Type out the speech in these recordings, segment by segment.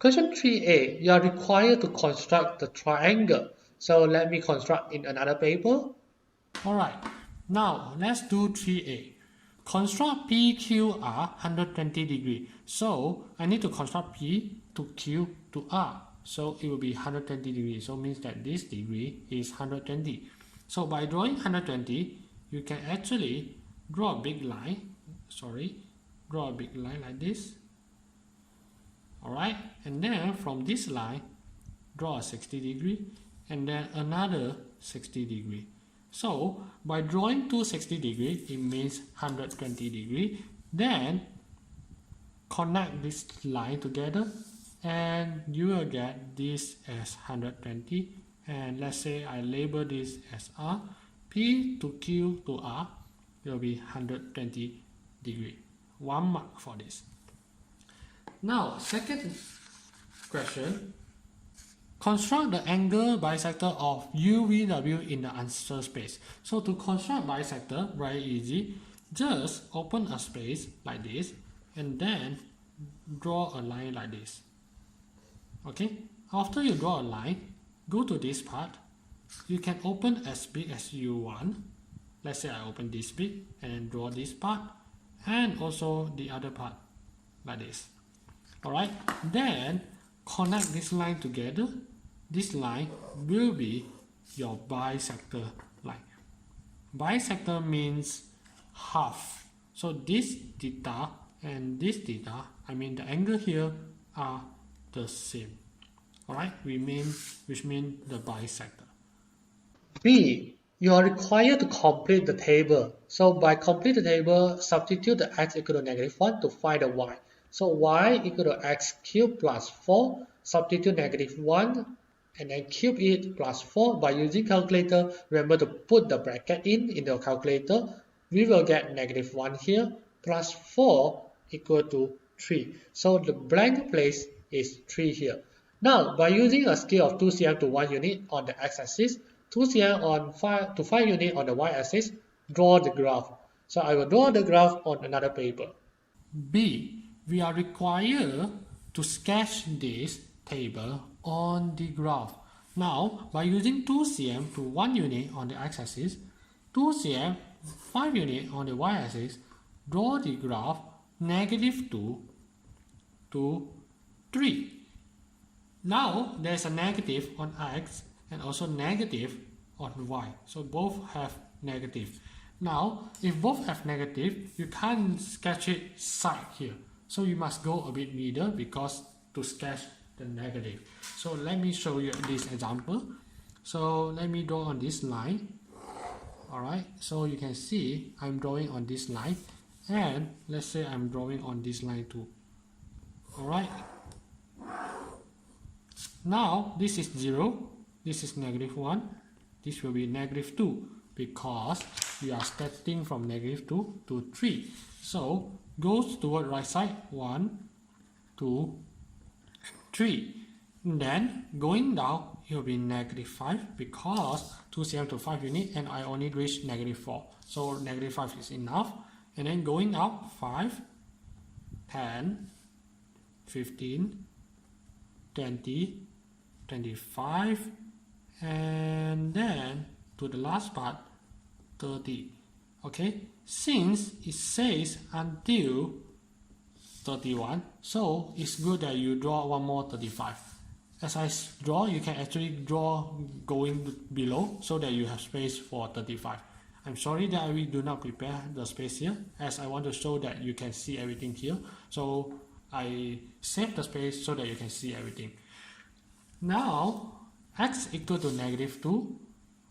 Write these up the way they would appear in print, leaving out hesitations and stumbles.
Question 3a, you are required to construct the triangle. So let me construct in another paper. Alright, now let's do 3a. Construct PQR 120 degree. So I need to construct P to Q to R. So it will be 120 degrees. So means that this degree is 120. So by drawing 120, you can actually draw a big line. Draw a big line like this. Alright, and then from this line, draw a 60 degree and then another 60 degree. So by drawing two 60 degree, it means 120 degree. Then connect this line together and you will get this as 120. And let's say I label this as R. P to Q to R will be 120 degree. 1 mark for this. Now, second question. Construct the angle bisector of UVW in the answer space. So to construct bisector, very easy. Just open a space like this and then draw a line like this. Okay, after you draw a line, go to this part. You can open as big as you want. Let's say I open this big and then draw this part and also the other part like this. Alright, then connect this line together. This line will be your bisector line. Bisector means half. So this theta and this theta, I mean the angle here, are the same. Alright, which means the bisector. B, you are required to complete the table. So by complete the table, substitute the x equal to -1 to find the y. So y equal to x cubed plus 4, substitute -1 and then cube it plus 4 by using calculator. Remember to put the bracket in the calculator. We will get -1 here plus 4 equal to 3. So the blank place is 3 here. Now by using a scale of 2 cm to 1 unit on the x-axis, 2 cm to 5 unit on the y-axis, draw the graph. So I will draw the graph on another paper. B, we are required to sketch this table on the graph. Now, by using 2 cm to 1 unit on the x-axis, 2 cm 5 unit on the y-axis, draw the graph -2 to 3. Now, there's a negative on x and also negative on y. So both have negative. Now, if both have negative, you can't sketch it side here. So you must go a bit middle because to sketch the negative. So let me show you this example. So let me draw on this line. Alright, so you can see I'm drawing on this line and let's say I'm drawing on this line too. Alright. Now this is 0, this is -1, this will be -2 because we are starting from -2 to 3. So goes toward right side 1, 2, 3. And then going down it will be -5 because 2 cm to 5 unit and I only reach -4. So -5 is enough. And then going up 5, 10, 15, 20, 25, and then to the last part 30. Okay, since it says until 31, so it's good that you draw one more 35. As I draw, you can actually draw going below so that you have space for 35. I'm sorry that we do not prepare the space here, as I want to show that you can see everything here. So I save the space so that you can see everything. Now x equal to -2,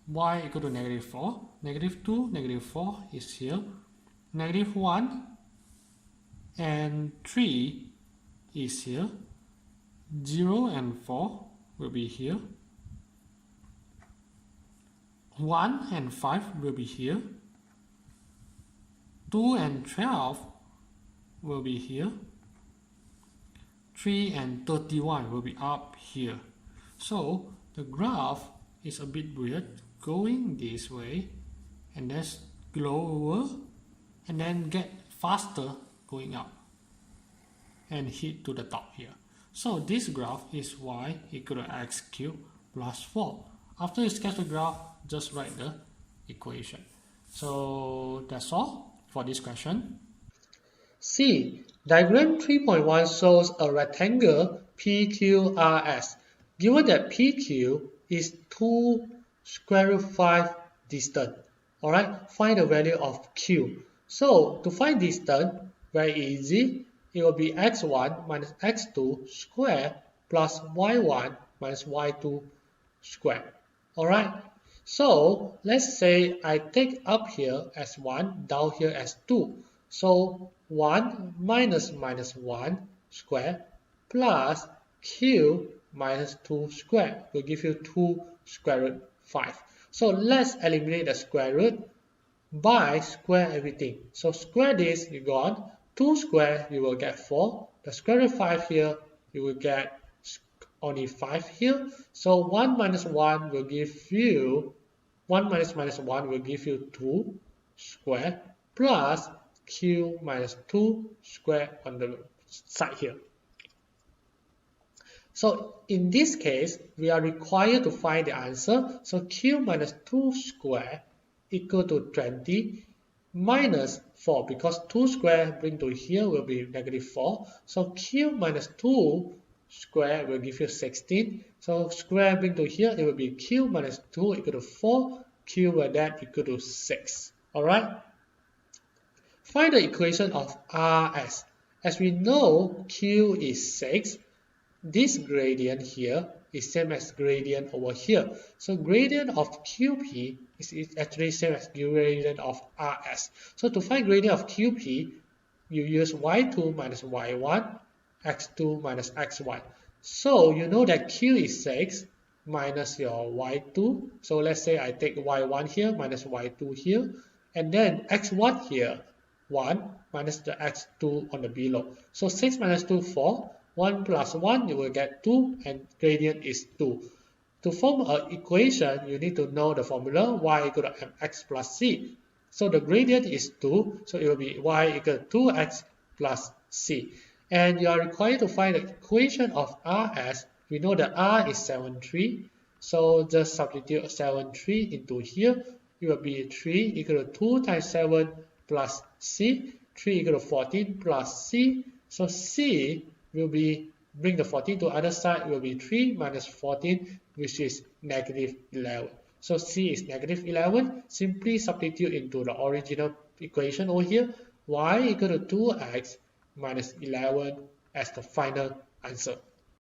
y equal to -4, -2, -4 is here, -1 and 3 is here, 0 and 4 will be here, 1 and 5 will be here, 2 and 12 will be here, 3 and 31 will be up here. So the graph is a bit weird, going this way and then lower and then get faster going up and hit to the top here. So this graph is y equal to x cubed plus 4. After you sketch the graph, just write the equation. So that's all for this question. C. Diagram 3.1 shows a rectangle PQRS. Given that PQ is 2 square root 5 distance. Alright, find the value of Q. So to find distance, very easy. It will be x1 minus x2 square plus y1 minus y2 square. Alright, so let's say I take up here as 1, down here as 2. So 1 minus 1 square plus q minus 2 square will give you 2 square root 5. So let's eliminate the square root by square everything. So square this, you got 2 square, you will get 4. The square root 5 here, you will get only 5 here. So 1 minus 1 will give you 1 minus 1 will give you 2 square plus q minus 2 square on the side here. So in this case, we are required to find the answer. So q minus 2 square equal to 20 minus 4 because 2 square bring to here will be negative 4. So q minus 2 square will give you 16. So square bring to here, it will be q minus 2 equal to 4. Q with that equal to 6. Alright? Find the equation of Rs. As we know, Q is 6. This gradient here is same as gradient over here. So gradient of QP is actually same as gradient of RS. So to find gradient of QP, you use y2 minus y1, x2 minus x1. So you know that Q is 6 minus your y2. So let's say I take y1 here minus y2 here. And then x1 here, 1 minus the x2 on the below. So 6 minus 2, 4. 1 plus 1, you will get 2, and gradient is 2. To form an equation, you need to know the formula y equal to mx plus c. So the gradient is 2, so it will be y equal to 2x plus c. And you are required to find the equation of Rs. We know that R is 73, so just substitute 73 into here. It will be 3 equal to 2 times 7 plus c. 3 equal to 14 plus c. So c will be, bring the 14 to the other side, will be 3 minus 14, which is negative 11. So c is negative 11. Simply substitute into the original equation over here. Y equal to 2x minus 11 as the final answer.